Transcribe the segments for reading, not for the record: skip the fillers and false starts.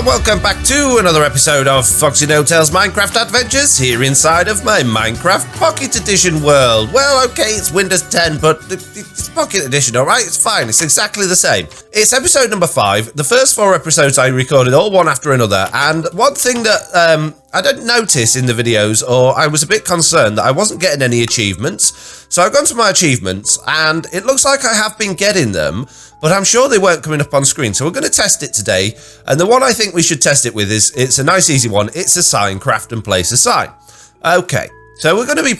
and welcome back to another episode of Foxy No-Tail's Minecraft Adventures here inside of my Minecraft Pocket Edition world. Well, okay, it's Windows 10, but it's Pocket Edition, alright? It's fine, it's exactly the same. It's episode number 5. The first 4 episodes I recorded all one after another, and one thing that I didn't notice in the videos, or I was a bit concerned that I wasn't getting any achievements. So I've gone to my achievements, and it looks like I have been getting them, but I'm sure they weren't coming up on screen. So we're going to test it today, and the one I think we should test it with is, it's a nice easy one. It's a sign, craft and place a sign. Okay. So we're going to be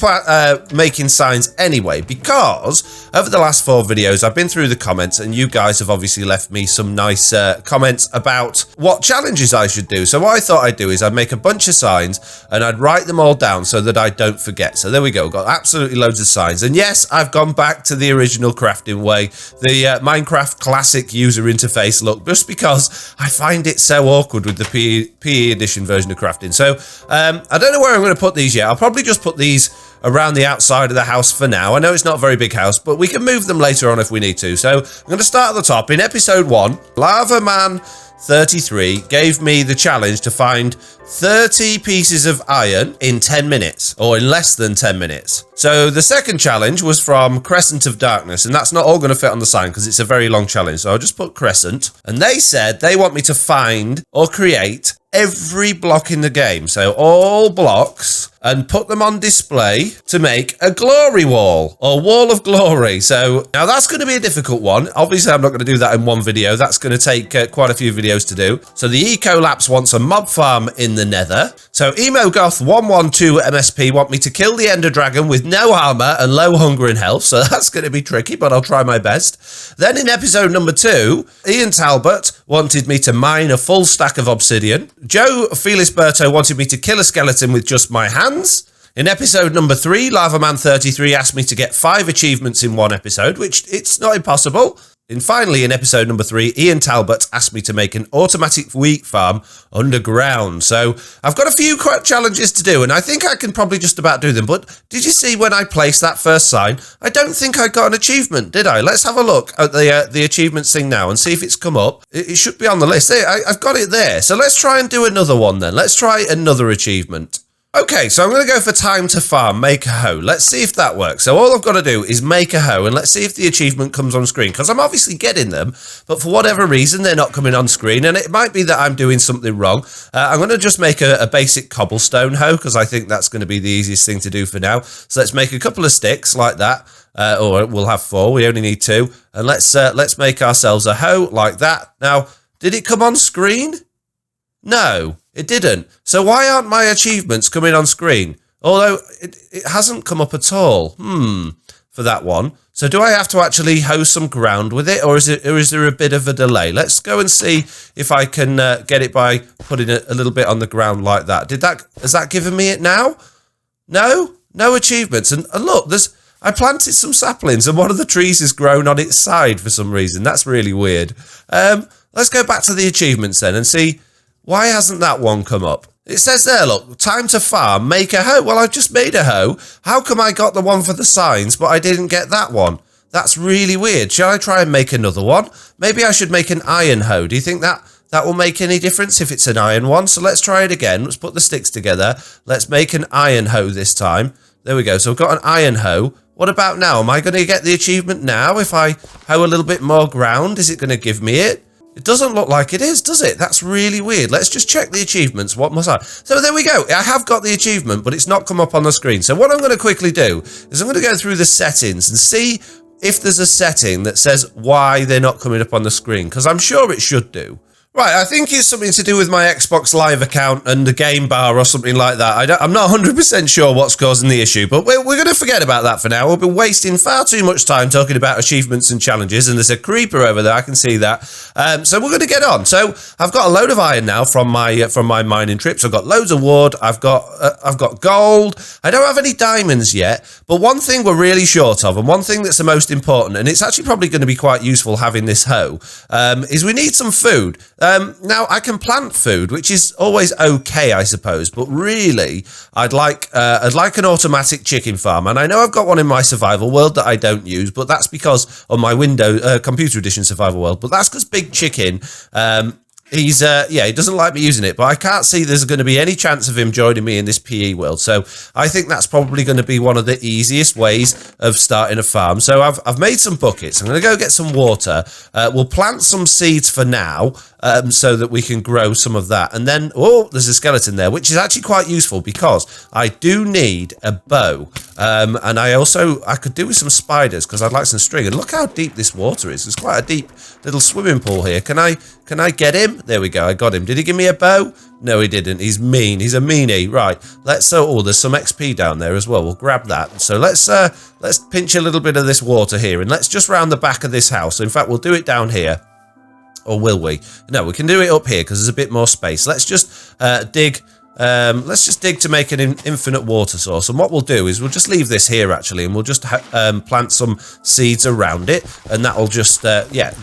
making signs anyway, because over the last 4 videos, I've been through the comments and you guys have obviously left me some nice comments about what challenges I should do. So what I thought I'd do is I'd make a bunch of signs and I'd write them all down so that I don't forget. So there we go. Got absolutely loads of signs. And yes, I've gone back to the original crafting way, the Minecraft classic user interface look, just because I find it so awkward with the PE edition version of crafting. So I don't know where I'm going to put these yet. I'll probably just put these around the outside of the house for now. I know it's not a very big house, but we can move them later on if we need to. So I'm going to start at the top. In episode 1, Lavaman33 gave me the challenge to find 30 pieces of iron in 10 minutes, or in less than 10 minutes. So the second challenge was from Crescent of Darkness, and that's not all going to fit on the sign because it's a very long challenge. So I'll just put Crescent, and they said they want me to find or create every block in the game. So all blocks, and put them on display to make a glory wall, or wall of glory. So now that's going to be a difficult one. Obviously, I'm not going to do that in one video. That's going to take quite a few videos to do. So the Ecolapse wants a mob farm in the nether. So EMOGOTH112 MSP want me to kill the Ender Dragon with no armor and low hunger and health. So that's going to be tricky, but I'll try my best. Then in episode number 2, Ian Talbott wanted me to mine a full stack of obsidian. Joao Felisberto wanted me to kill a skeleton with just my hands. In episode number 3, Lavaman33 asked me to get 5 achievements in one episode, which it's not impossible. And finally, in episode number 3, Ian Talbot asked me to make an automatic wheat farm underground. So I've got a few challenges to do, and I think I can probably just about do them. But did you see when I placed that first sign? I don't think I got an achievement, did I? Let's have a look at the achievements thing now and see if it's come up. It should be on the list. There, I've got it there. So let's try and do another one then. Let's try another achievement. Okay, so I'm going to go for time to farm, make a hoe. Let's see if that works. So all I've got to do is make a hoe, and let's see if the achievement comes on screen, because I'm obviously getting them, but for whatever reason, they're not coming on screen, and it might be that I'm doing something wrong. I'm going to just make a basic cobblestone hoe, because I think that's going to be the easiest thing to do for now. So let's make a couple of sticks like that, or we'll have 4. We only need 2, and let's make ourselves a hoe like that. Now, did it come on screen? No, it didn't. So why aren't my achievements coming on screen? Although it hasn't come up at all. For that one. So do I have to actually hoe some ground with it, or is there a bit of a delay? Let's go and see if I can get it by putting a little bit on the ground like that. Has that given me it now? No achievements. And look, I planted some saplings, and one of the trees has grown on its side for some reason. That's really weird. Let's go back to the achievements then and see. Why hasn't that one come up? It says there, look, time to farm, make a hoe. Well, I've just made a hoe. How come I got the one for the signs, but I didn't get that one? That's really weird. Shall I try and make another one? Maybe I should make an iron hoe. Do you think that will make any difference if it's an iron one? So let's try it again. Let's put the sticks together. Let's make an iron hoe this time. There we go. So I've got an iron hoe. What about now? Am I going to get the achievement now if I hoe a little bit more ground? Is it going to give me it? It doesn't look like it is, does it? That's really weird. Let's just check the achievements. What must I? So there we go. I have got the achievement, but it's not come up on the screen. So what I'm going to quickly do is I'm going to go through the settings and see if there's a setting that says why they're not coming up on the screen, because I'm sure it should do. Right, I think it's something to do with my Xbox Live account and the game bar or something like that. I'm not 100% sure what's causing the issue, but we're going to forget about that for now. We've been wasting far too much time talking about achievements and challenges, and there's a creeper over there, I can see that. So we're going to get on. So I've got a load of iron now from my mining trips. I've got loads of wood. I've got gold. I don't have any diamonds yet, but one thing we're really short of, and one thing that's the most important, and it's actually probably going to be quite useful having this hoe, is we need some food. Now I can plant food, which is always okay, I suppose, but really I'd like an automatic chicken farm, and I know I've got one in my survival world that I don't use, but that's because on my Windows computer edition survival world, but that's because Big Chicken He's, yeah, he doesn't like me using it, but I can't see there's going to be any chance of him joining me in this PE world. So I think that's probably going to be one of the easiest ways of starting a farm. So I've made some buckets. I'm going to go get some water. We'll plant some seeds for now, so that we can grow some of that. And then, oh, there's a skeleton there, which is actually quite useful because I do need a bow. And I could do with some spiders because I'd like some string. And look how deep this water is. It's quite a deep little swimming pool here. Can I get him? There we go. I got him. Did he give me a bow? No, he didn't. He's mean. He's a meanie. Right. Oh, there's some XP down there as well. We'll grab that. So let's pinch a little bit of this water here and let's just round the back of this house. In fact, we'll do it down here. Or will we? No, we can do it up here because there's a bit more space. Let's just dig. Let's just dig to make an infinite water source. And what we'll do is we'll just leave this here actually, and we'll just plant some seeds around it, and that'll just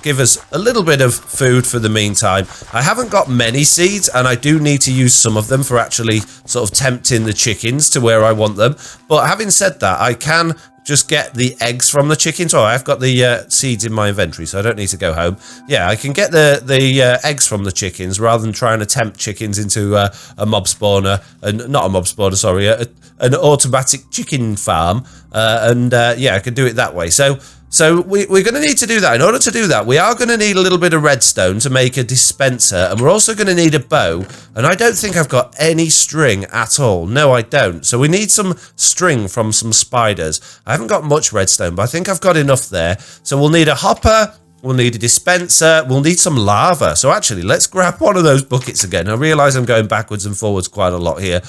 give us a little bit of food for the meantime. I haven't got many seeds, and I do need to use some of them for actually sort of tempting the chickens to where I want them. But having said that, I can just get the eggs from the chickens. Oh, I've got the seeds in my inventory, so I don't need to go home. Yeah, I can get the eggs from the chickens rather than trying to tempt chickens into a mob spawner, and not a mob spawner, sorry, an automatic chicken farm. Yeah, I can do it that way. So we're going to need to do that. In order to do that, we are going to need a little bit of redstone to make a dispenser, and we're also going to need a bow, and I don't think I've got any string at all. No, I don't. So we need some string from some spiders. I haven't got much redstone, but I think I've got enough there. So we'll need a hopper. We'll need a dispenser. We'll need some lava. So actually, let's grab one of those buckets again. I realise I'm going backwards and forwards quite a lot here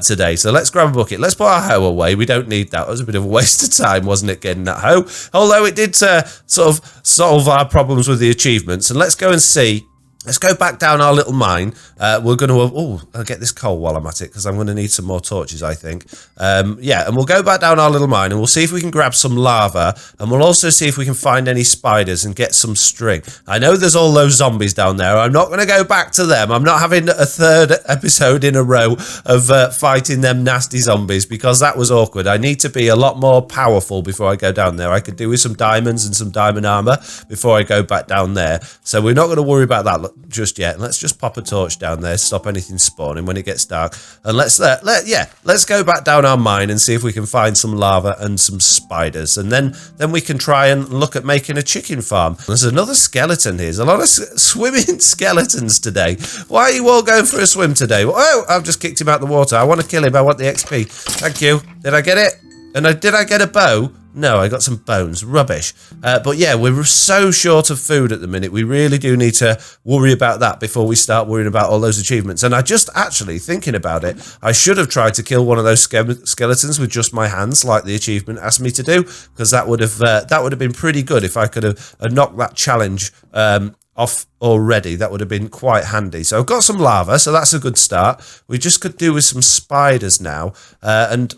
today. So let's grab a bucket. Let's put our hoe away. We don't need that. It was a bit of a waste of time, wasn't it, getting that hoe? Although it did sort of solve our problems with the achievements. And let's go and see. Let's go back down our little mine. We're going to... Oh, I'll get this coal while I'm at it because I'm going to need some more torches, I think. Yeah, and we'll go back down our little mine and we'll see if we can grab some lava. And we'll also see if we can find any spiders and get some string. I know there's all those zombies down there. I'm not going to go back to them. I'm not having a third episode in a row of fighting them nasty zombies because that was awkward. I need to be a lot more powerful before I go down there. I could do with some diamonds and some diamond armor before I go back down there. So we're not going to worry about that just yet. Let's just pop a torch down there, stop anything spawning when it gets dark, and let's go back down our mine and see if we can find some lava and some spiders, and then we can try and look at making a chicken farm. There's another skeleton here. There's a lot of swimming skeletons today. Why are you all going for a swim today? Oh, I've just kicked him out the water. I want to kill him. I want the XP. Thank you. Did I get it? And did I get a bow? No, I got some bones. Rubbish. But yeah, we're so short of food at the minute. We really do need to worry about that before we start worrying about all those achievements. And I just actually, thinking about it, I should have tried to kill one of those skeletons with just my hands, like the achievement asked me to do, because that would have been pretty good if I could have knocked that challenge off already. That would have been quite handy. So I've got some lava, so that's a good start. We just could do with some spiders now, and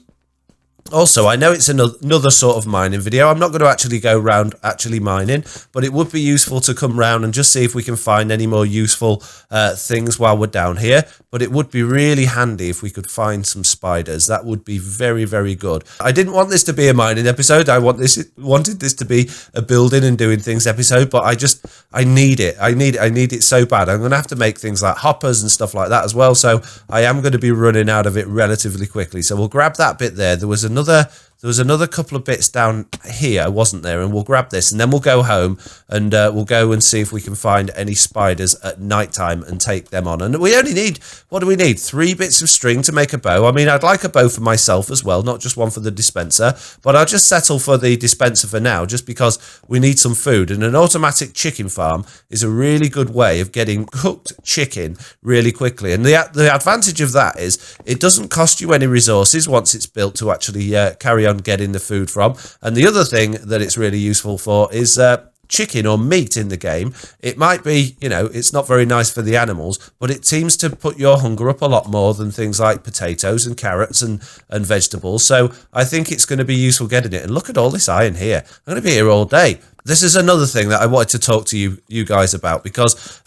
also, I know it's another sort of mining video. I'm not going to actually go around actually mining, but it would be useful to come round and just see if we can find any more useful things while we're down here. But it would be really handy if we could find some spiders. That would be very, very good. I didn't want this to be a mining episode. I wanted this to be a building and doing things episode, but I need it. I need it so bad. I'm going to have to make things like hoppers and stuff like that as well. So I am going to be running out of it relatively quickly. So we'll grab that bit there. There was another couple of bits down here, wasn't there? And we'll grab this and then we'll go home and we'll go and see if we can find any spiders at night time and take them on. And we only need, what do we need? 3 bits of string to make a bow. I mean, I'd like a bow for myself as well, not just one for the dispenser, but I'll just settle for the dispenser for now, just because we need some food. And an automatic chicken farm is a really good way of getting cooked chicken really quickly. And the advantage of that is it doesn't cost you any resources once it's built to actually carry on getting the food from. And the other thing that it's really useful for is chicken or meat in the game. It might be, you know, it's not very nice for the animals, but it seems to put your hunger up a lot more than things like potatoes and carrots and vegetables. So I think it's going to be useful getting it. And look at all this iron here. I'm going to be here all day. This is another thing that I wanted to talk to you guys about, because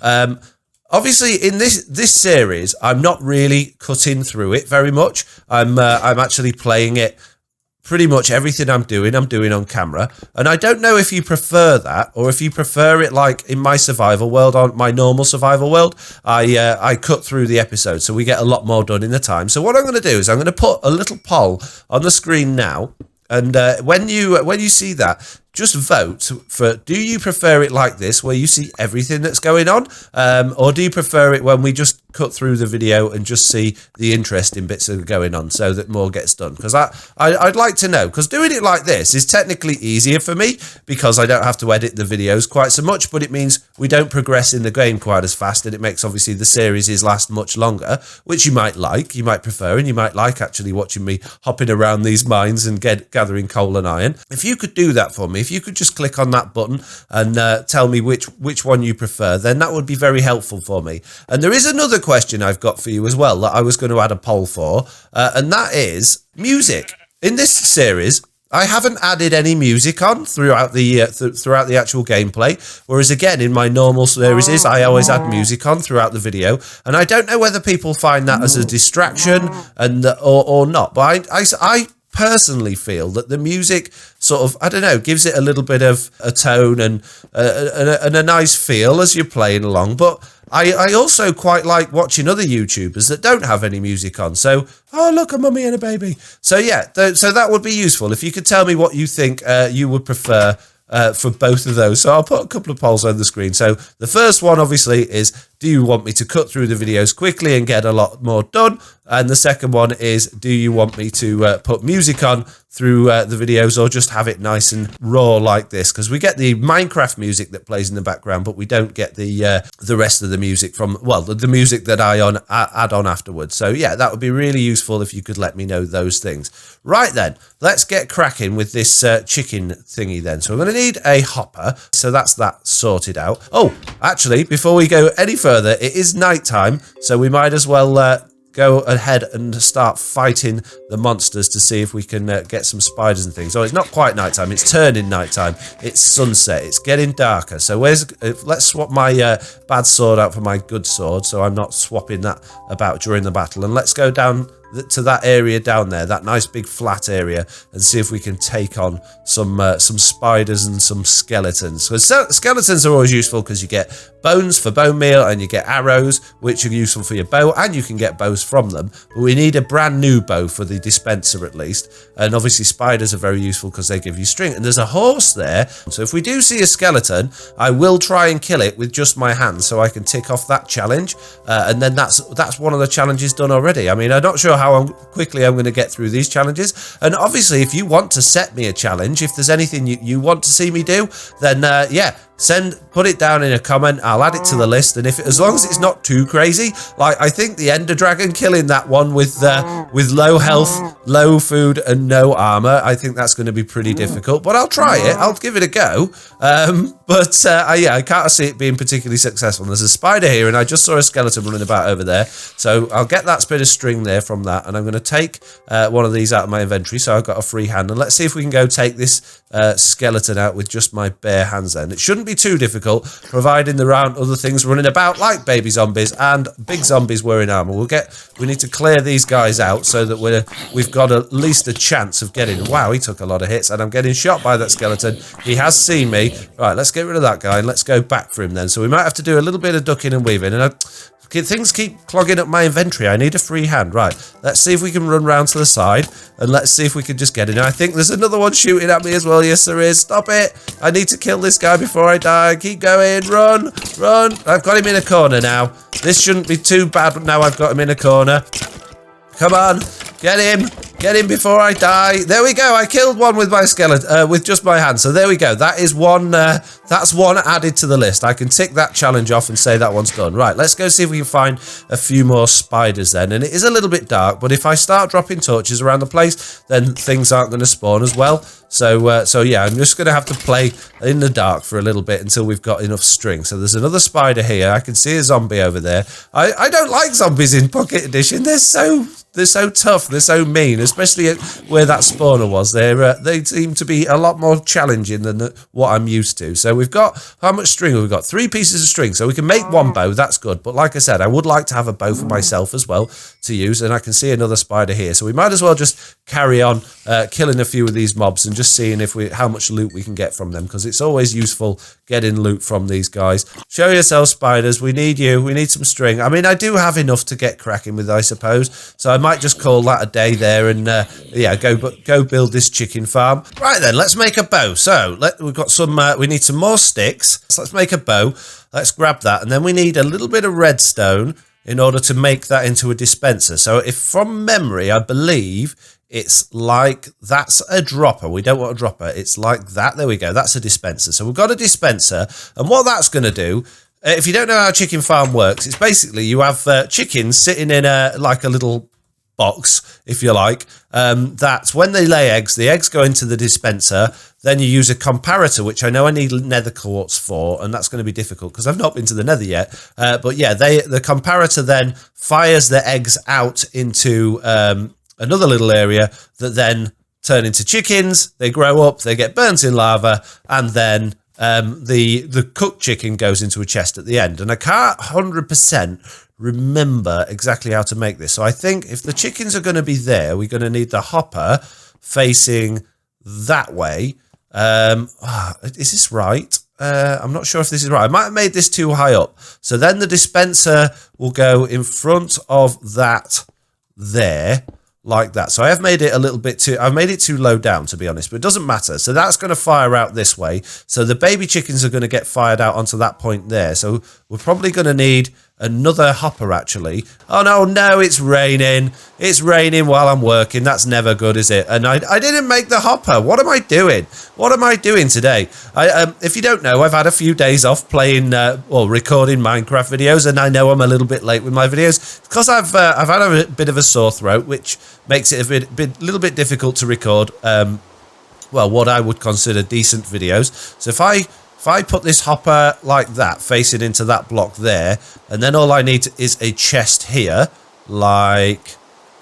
obviously, in this series, I'm not really cutting through it very much. I'm actually playing it pretty much everything I'm doing on camera. And I don't know if you prefer that, or if you prefer it like in my survival world, on my normal survival world, I cut through the episode, so we get a lot more done in the time. So what I'm going to do is I'm going to put a little poll on the screen now. And when you see that, just vote for, do you prefer it like this, where you see everything that's going on? Or do you prefer it when we just cut through the video and just see the interesting bits that are going on, so that more gets done? Because I'd like to know, because doing it like this is technically easier for me, because I don't have to edit the videos quite so much, but it means we don't progress in the game quite as fast, and it makes obviously the series last much longer, which you might like, you might prefer, and you might like actually watching me hopping around these mines and gathering coal and iron. If you could do that for me, if you could just click on that button and tell me which one you prefer, then that would be very helpful for me. And there is another question I've got for you as well that I was going to add a poll for, and that is music. In this series, I haven't added any music on throughout the actual gameplay, whereas again in my normal series I always add music on throughout the video, and I don't know whether people find that as a distraction and or not, but I personally feel that the music sort of, I don't know, gives it a little bit of a tone and a nice feel as you're playing along. But I also quite like watching other YouTubers that don't have any music on. So, oh, look, a mummy and a baby. So yeah, so that would be useful if you could tell me what you think you would prefer for both of those. So I'll put a couple of polls on the screen. So the first one obviously is, do you want me to cut through the videos quickly and get a lot more done? And the second one is, do you want me to put music on through the videos, or just have it nice and raw like this? Because we get the Minecraft music that plays in the background, but we don't get the rest of the music from, well, the music that I add on afterwards. So yeah, that would be really useful if you could let me know those things. Right then, let's get cracking with this chicken thingy then. So we're going to need a hopper. So that's that sorted out. Oh, actually, before we go any further, it is nighttime, so we might as well go ahead and start fighting the monsters to see if we can get some spiders and things. Oh, it's not quite nighttime, it's turning nighttime. It's sunset, it's getting darker. So let's swap my bad sword out for my good sword, so I'm not swapping that about during the battle. And let's go down to that area down there, that nice big flat area, and see if we can take on some spiders and some skeletons. Because skeletons are always useful, because you get bones for bone meal and you get arrows, which are useful for your bow, and you can get bows from them. But we need a brand new bow for the dispenser at least. And obviously spiders are very useful because they give you string. And there's a horse there, so if we do see a skeleton, I will try and kill it with just my hands, so I can tick off that challenge. And then that's one of the challenges done already. I mean, I'm not sure how quickly I'm going to get through these challenges. And obviously, if you want to set me a challenge, if there's anything you want to see me do, then yeah, put it down in a comment. I'll add it to the list, and as long as it's not too crazy, like I think the Ender Dragon, killing that one with low health, low food, and no armor, I think that's going to be pretty difficult. But I'll try it. I'll give it a go. Yeah, I can't see it being particularly successful. There's a spider here, and I just saw a skeleton running about over there. So I'll get that bit of string there from that, and I'm going to take one of these out of my inventory, so I've got a free hand. And let's see if we can go take this skeleton out with just my bare hands then. It shouldn't be too difficult, providing there aren't other things running about like baby zombies and big zombies wearing armor. We need to clear these guys out so that we've got at least a chance of getting. Wow, he took a lot of hits, and I'm getting shot by that skeleton. He has seen me. Right, let's get rid of that guy and let's go back for him then. So we might have to do a little bit of ducking and weaving, and things keep clogging up my inventory. I need a free hand. Right, let's see if we can run round to the side, and let's see if we can just get in. I think there's another one shooting at me as well. Yes, there is. Stop it. I need to kill this guy before I die. Keep going. Run. Run. I've got him in a corner now. This shouldn't be too bad, but now I've got him in a corner. Come on. Get him. Get him before I die. There we go. I killed one with my skeleton, with just my hand. So there we go. That is one. That's one added to the list. I can tick that challenge off and say that one's done. Right. Let's go see if we can find a few more spiders then. And it is a little bit dark, but if I start dropping torches around the place, then things aren't going to spawn as well. So yeah, I'm just going to have to play in the dark for a little bit until we've got enough string. So there's another spider here. I can see a zombie over there. I don't like zombies in Pocket Edition. They're so tough. They're so mean, especially where that spawner was. They seem to be a lot more challenging than what I'm used to. So we've got, how much string have we got? 3 pieces of string. So we can make 1 bow. That's good. But like I said, I would like to have a bow for myself as well to use. And I can see another spider here. So we might as well just carry on killing a few of these mobs and just seeing how much loot we can get from them, because it's always useful getting loot from these guys. Show yourself, spiders. We need you. We need some string. I mean, I do have enough to get cracking with, I suppose. So I might just call that a day there and yeah, go build this chicken farm. Right then, let's make a bow. So we've got some. We need some more sticks. So let's make a bow. Let's grab that, and then we need a little bit of redstone in order to make that into a dispenser. So if from memory, I believe it's like, that's a dropper. We don't want a dropper. It's like that. There we go. That's a dispenser. So we've got a dispenser. And what that's going to do, if you don't know how a chicken farm works, it's basically you have chickens sitting in like a little box, if you like, that when they lay eggs, the eggs go into the dispenser. Then you use a comparator, which I know I need nether quartz for, and that's going to be difficult because I've not been to the nether yet. But yeah, the comparator then fires the eggs out into another little area that then turn into chickens. They grow up, they get burnt in lava, and then the cooked chicken goes into a chest at the end. And I can't 100% remember exactly how to make this. So I think if the chickens are going to be there, we're going to need the hopper facing that way. Is this right? I'm not sure if this is right. I might have made this too high up. So then the dispenser will go in front of that there, like that. So I have made it a little bit too, I've made it too low down, to be honest, but it doesn't matter. So that's going to fire out this way. So the baby chickens are going to get fired out onto that point there. So we're probably going to need another hopper, actually. Oh no, it's raining. It's raining while I'm working. That's never good, is it? And I didn't make the hopper. What am I doing? What am I doing today? If you don't know, I've had a few days off playing or recording Minecraft videos, and I know I'm a little bit late with my videos because I've had a bit of a sore throat, which makes it a little bit difficult to record well, what I would consider decent videos. So if I put this hopper like that, facing into that block there, and then all I need is a chest here, like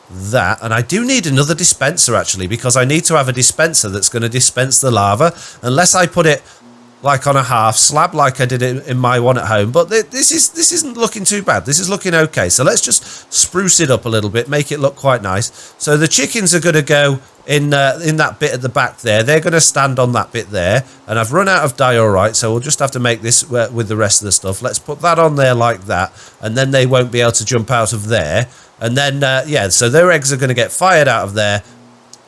that. And I do need another dispenser, actually, because I need to have a dispenser that's going to dispense the lava, unless I put it like on a half slab like I did it in my one at home. But this isn't looking too bad. This is looking okay. So let's just spruce it up a little bit, make it look quite nice. So the chickens are going to go in that bit at the back there. They're going to stand on that bit there. And I've run out of diorite, so we'll just have to make this with the rest of the stuff. Let's put that on there like that. And then they won't be able to jump out of there. And then, yeah, so their eggs are going to get fired out of there.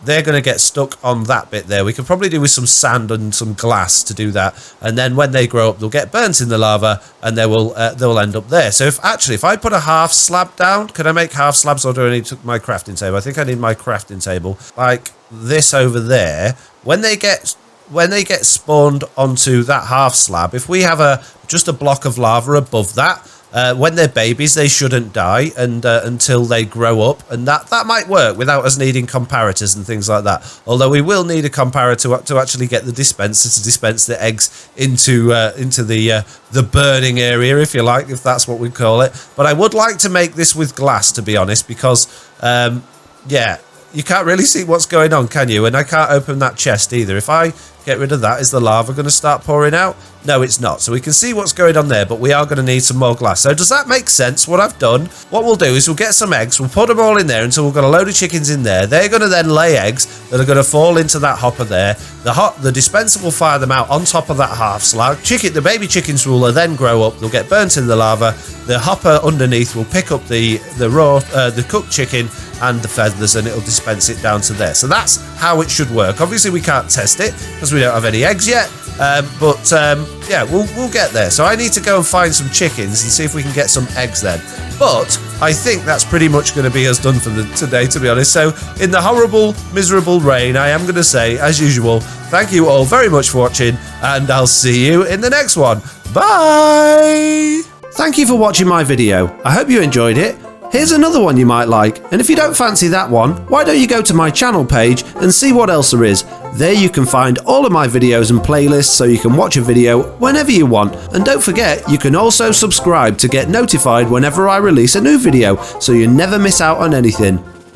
They're going to get stuck on that bit there. We could probably do with some sand and some glass to do that. And then when they grow up, they'll get burnt in the lava, and they'll end up there. So if I put a half slab down, can I make half slabs, or do I need my crafting table? I think I need my crafting table like this over there. When they get spawned onto that half slab, if we have just a block of lava above that, when they're babies, they shouldn't die until they grow up, and that might work without us needing comparators and things like that. Although we will need a comparator to actually get the dispenser to dispense the eggs into the burning area, if you like, if that's what we call it. But I would like to make this with glass, to be honest, because yeah, you can't really see what's going on, can you? And I can't open that chest either. If I get rid of that, is the lava going to start pouring out? No, it's not. So we can see what's going on there, but we are going to need some more glass. So does that make sense, what I've done? What we'll do is we'll get some eggs, we'll put them all in there until we've got a load of chickens in there. They're going to then lay eggs that are going to fall into that hopper there. The dispenser will fire them out on top of that half slab. The baby chickens will then grow up, they'll get burnt in the lava. The hopper underneath will pick up the cooked chicken and the feathers, and it'll dispense it down to there. So that's how it should work. Obviously we can't test it because we don't have any eggs yet, but yeah, we'll get there. So I need to go and find some chickens and see if we can get some eggs then. But I think that's pretty much going to be us done for today, to be honest. So in the horrible, miserable rain, I am going to say, as usual, thank you all very much for watching, and I'll see you in the next one. Bye! Thank you for watching my video. I hope you enjoyed it. Here's another one you might like, and if you don't fancy that one, why don't you go to my channel page and see what else there is. There you can find all of my videos and playlists so you can watch a video whenever you want. And don't forget, you can also subscribe to get notified whenever I release a new video so you never miss out on anything.